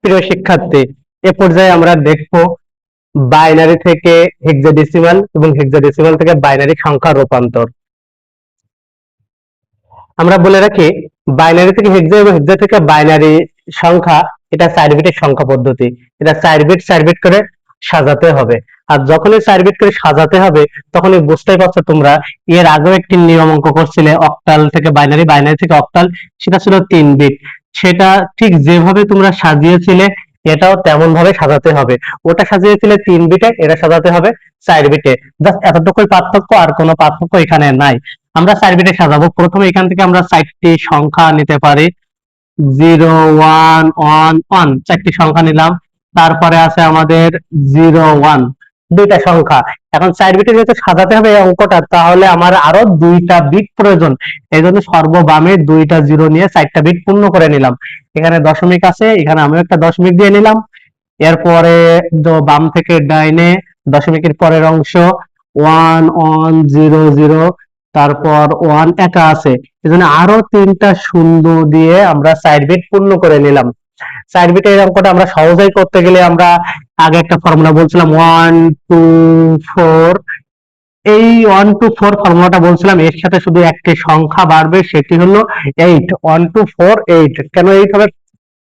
প্রিয় শিক্ষার্থী, এ পর্যায়ে আমরা দেখব বাইনারি থেকে হেক্সাডেসিমাল এবং হেক্সাডেসিমাল থেকে বাইনারি সংখ্যা রূপান্তর। আমরা বলে রাখি, বাইনারি থেকে হেক্সা এবং হেক্সা থেকে বাইনারি সংখ্যা, এটা 4 বিটের সংখ্যা পদ্ধতি। এটা 4 বিট 4 বিট করে সাজাতে হবে। আর যখনই 4 বিট করে সাজাতে হবে তখনই বুঝতেই পারছো তোমরা, এর আগেও একটি নিয়ম অঙ্ক করছিলে অক্টাল থেকে বাইনারি, বাইনারি থেকে অক্টাল, সেটা ছিল 3 বিট। সেটা ঠিক যেভাবে তোমরা সাজিয়েছিলে এটাও তেমন ভাবে সাজাতে হবে। ওটা সাজিয়েছিলে 3 বিটে, এটা সাজাতে হবে 4 বিটে। জাস্ট এতটুকুই পার্থক্য, আর কোনো পার্থক্য এখানে নাই। আমরা 4 বিটে সাজাবো। প্রথমে এখান থেকে আমরা 4টি সংখ্যা নিতে পারি, 0 1 1 1, 4টি সংখ্যা নিলাম। তারপরে আছে আমাদের 0 1, দুইটা সংখ্যা। এখন 4 বিটে যেহেতু সাজাতে হবে এই অঙ্কটা, তাহলে আমার আরো 2টা বিট প্রয়োজন। এই জন্য সর্ববামে 2টা 0 নিয়ে 4টা বিট পূর্ণ করে নিলাম। এখানে দশমিক আছে, এখানে আমিও একটা দশমিক দিয়ে নিলাম। এরপরে বাম থেকে ডাইনে দশমিকের পরের অংশ 1 1 0 0, তারপর 1 একা আছে, এজন্য আরো 3টা শূন্য দিয়ে আমরা 4 বিট পূর্ণ করে নিলাম। 4 বিটের অঙ্কটা আমরা সহজেই করতে গেলে আমরা আগে একটা ফর্মুলা বলছিলাম 1 2 4। এই 1 2 4 ফর্মুলাটা বলছিলাম, এর সাথে শুধু একটি সংখ্যা বাড়বে, সেটি হলো 8। 1 2 4 8। কেন 8 হবে?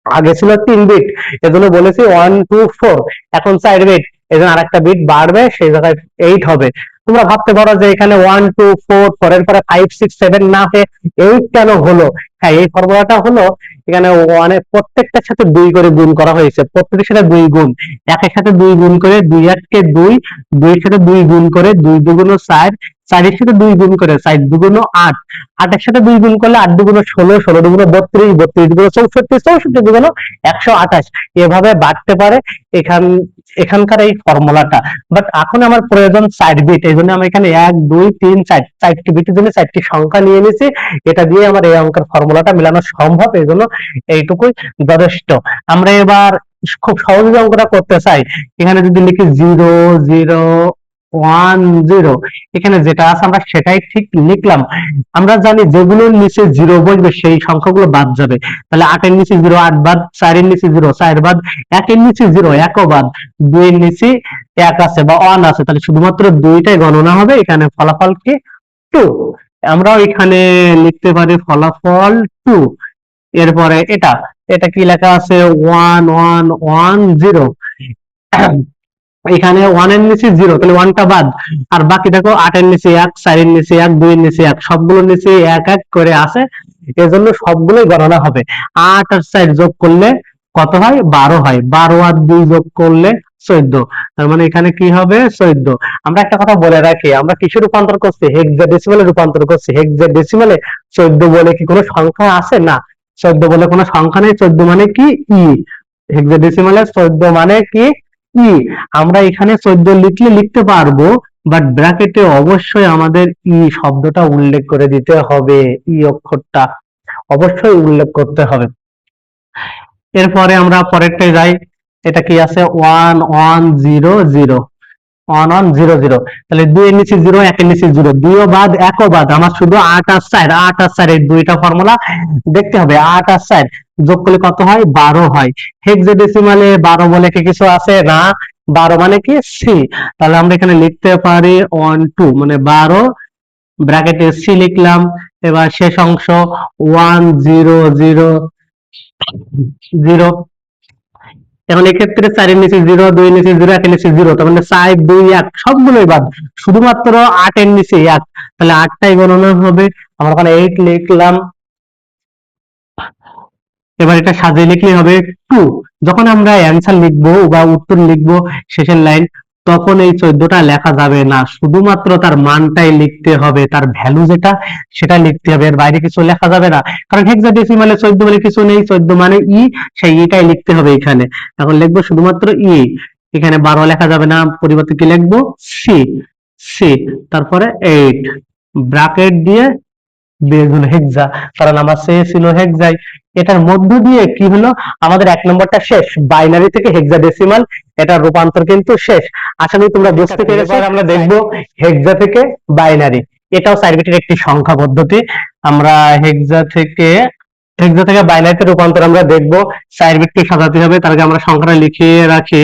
আগে ছিল 3 বিট, এজন্য বলেছি 1 2 4। এখন 4 বিট, এজন্য আরেকটা বিট বাড়বে, সেই জায়গায় 8 হবে। তোমরা ভাবতে পারো যে এখানে 1 2 4 4 এর পরে 5 6 7 না হয়ে 8 কেন হলো? হ্যাঁ, এই ফর্মুলাটা হলো, এখানে 1 এর প্রত্যেকটার সাথে 2 করে গুণ করা হয়েছে। প্রত্যেকের সাথে 2 গুণ, একের সাথে 2 গুণ করে 2 1 কে 2, 2 এর সাথে 2 গুণ করে 2 2 4, 4 এর সাথে 2 গুণ করে 4 2 8, 8 এর সাথে 2 গুণ করলে 8 2 16, 16 2 32, 32 2 64, 64 2 128, এভাবে বাড়তে পারে এখানকার এই ফর্মুলাটা। বাট এখন আমার প্রয়োজন 4 বিট, এই জন্য আমি এখানে 1 2 3 4, 4টি বিটের জন্য 4টি সংখ্যা নিয়ে নিয়েছি। এটা দিয়ে আমার এই অঙ্কের ফর্মুলাটা মেলানো সম্ভব, এই জন্য এইটুকুই যথেষ্ট। আমরা এবার খুব সহজে অঙ্কটা করতে চাই। এখানে যদি লিখি 0 0 1 0, এখানে যেটা আছে আমরা সেটাই ঠিক লিখলাম। আমরা জানি যেগুলোর নিচে 0 বসবে সেই সংখ্যাগুলো বাদ যাবে। তাহলে 8 এর নিচে 0 8 বাদ, 4 এর নিচে 0 4 বাদ, 1 এর নিচে 0 1 বাদ, 2 এর নিচে 1 আছে বা 1 আছে, তাহলে শুধুমাত্র 2টাই গণনা হবে। এখানে ফলাফল কি 2। আমরাও এখানে লিখতে পারি ফলাফল 2। এরপরে এটা এটা কি লেখা আছে 1 1 1 0। এখানে 1 এর নিচে 0, তাহলে 1টা বাদ। আর বাকি দেখো 8 এর নিচে 1, 4 এর নিচে 1, 2 এর নিচে 1, সবগুলোর নিচে 1 1 করে আছে, এজন্য সবগুলোই গণনা হবে। 8 আর 4 যোগ করলে কত হয়? 12 হয়। 12 আর 2 যোগ করলে 14, তার মানে এখানে কি হবে? 14। আমরা একটা কথা বলে রাখি, আমরা কিসে রূপান্তর করছি? হেক্সাডেসিমালে রূপান্তর করছি। হেক্সাডেসিমালে 14 বলে কি কোনো সংখ্যা আছে? না, 14 বলে কোনো সংখ্যা নেই। 14 মানে কি? ই। হেক্সাডেসিমালে 14 মানে কি? ই। আমরা এখানে 14 লিখলে লিখতে পারবো, বাট ব্র্যাকেটে অবশ্যই আমাদের ই শব্দটা উল্লেখ করে দিতে হবে। ই অক্ষরটা অবশ্যই উল্লেখ করতে হবে। এরপরে আমরা পরেরটায় যাই। এটা কি আছে? 1 1 0 0, 1 1 0 0, তাহলে 2 এর নিচে 0, 1 এর নিচে 0, 2 বাদ 1 বাদ, আমার শুধু 8 আর 4, 8 আর 4 এই দুইটা ফর্মুলা দেখতে হবে। 8 আর 4 যোগ করলে কত হয়? 12 হয়। হেক্সাডেসিমালে 12 বলে কি কিছু আছে? না, 12 মানে কি? সি। তাহলে আমরা এখানে লিখতে পারি 1 2, মানে 12, ব্র্যাকেটে সি লিখলাম। এবার শেষ অংশ 1 0 0 0। এখন এক্ষেত্রে 4 এর নিচে 0, 2 এর নিচে 0, 1 এর নিচে 0, তার মানে 4 2 1 সবগুলোই বাদ, শুধুমাত্র 8 এর নিচে 1, তাহলে 8টাই গণনা হবে। আমরা ওখানে 8 লিখলাম। এবার এটা সাজিয়ে লিখলে হবে 2। যখন আমরা অ্যান্সার লিখবো বা উত্তর লিখবো শেষের লাইন, তখন এই 14টা লেখা যাবে না, শুধুমাত্র তার মানটাই লিখতে হবে, তার ভ্যালু যেটা সেটা লিখতে হবে, এর বাইরে কিছু লেখা যাবে না। কারণ হেক্সাডেসিমালে 14 বলে কিছু নেই, 14 মানে ই, সেই ইটাই লিখতে হবে এখানে। এখন লিখবো শুধুমাত্র ই, এখানে 12 লেখা যাবে না, পরিবর্তে কি লিখবো? সি। সি, তারপরে 8 ব্র্যাকেট দিয়ে বের হলো হেক্সা, কারণ আমার সে ছিল হেক্সাই। এটার মধ্য দিয়ে কি হলো? আমাদের 1 নম্বরটা শেষ, বাইনারি থেকে হেক্সাডেসিমাল, এটা রূপান্তর কিন্তু শেষ। আশা করি তোমরা বুঝতে পেরেছো। আমরা দেখবো হেক্সা থেকে বাইনারি, এটাও 4 বিটের একটি সংখ্যা পদ্ধতি। আমরা হেক্সা থেকে হেক্সা থেকে বাইনারিতে রূপান্তর আমরা দেখবো। 4 বিটকে সাজাতে হবে, তার আগে আমরা সংখ্যাটা লিখিয়ে রাখি।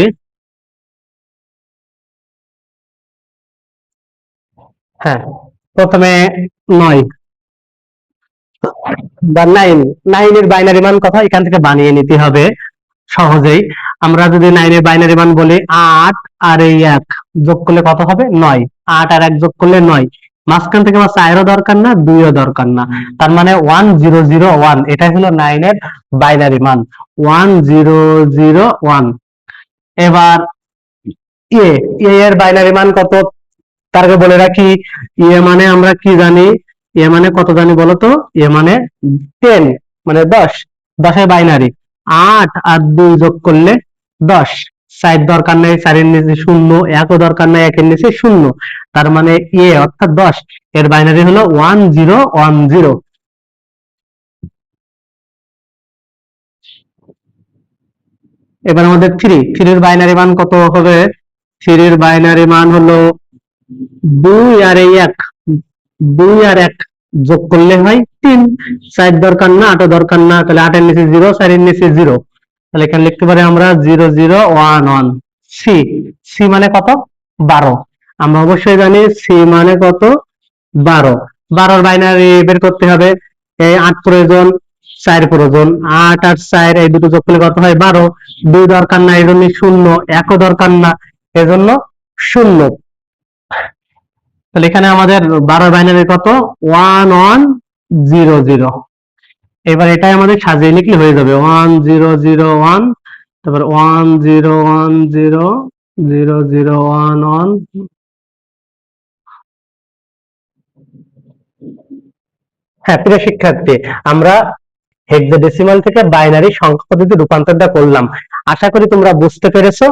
হ্যাঁ, প্রথমে 9 বা 9, 9 এর বাইনারি মান কত এখান থেকে বানিয়ে নিতে হবে সহজেই। আমরা যদি 9 এর বাইনারি মান বলি 8 আর এই 1 যোগ করলে কত হবে? 9। 8 আর 1 যোগ করলে 9। মাঝখান থেকে আমার 4ও দরকার না, 2ও দরকার না, তার মানে 1001, এটাই হলো 9 এর বাইনারি মান 1001। এবার এ এর বাইনারি মান কত তার আগে বলে রাখি। মানে আমরা কি জানি? মানে কত জানি বলতো? মানে 10, মানে 10। 10 এর বাইনারি 8 আর 2 যোগ করলে 10। 4 দরকার নেই, 4 এর নিচে 0, 1 ও দরকার নেই, 1 এর নিচে 0, তার মানে অর্থাৎ 10 এর বাইনারি হলো 1010। এবার আমাদের 3 এর বাইনারি মান কত হবে? 3 এর বাইনারি মান হলো 2 আর 1, 2 আর 1 যোগ করলে হয় 3। 4 দরকার না, 8 দরকার না, তাহলে 8 এর নিচে 0, 4 এর নিচে 0, তাহলে এখানে লিখতে পারি আমরা 0011। সি সি মানে কত? 12। আমরা অবশ্যই জানি সি মানে কত? 12। 12 বাইনারি বের করতে হবে। এই 8 প্রয়োজন, 4 প্রয়োজন, 8 আর 4 এই দুটো যোগ করলে কত হয়? 12। 2 দরকার না, এই জন্য 0, 1 ও দরকার না, এজন্য 0। তাহলে এখানে আমাদের 12 বাইনারি কত? 1100। এবার এটাই আমাদের সাজিয়ে লিখলে হয়ে যাবে 1001, তারপর 10100011। হ্যাঁ, প্রিয় শিক্ষার্থী, আমরা হেক্সাডেসিমাল থেকে বাইনারি সংখ্যা পদ্ধতি রূপান্তরটা করলাম। আশা করি তোমরা বুঝতে পেরেছো।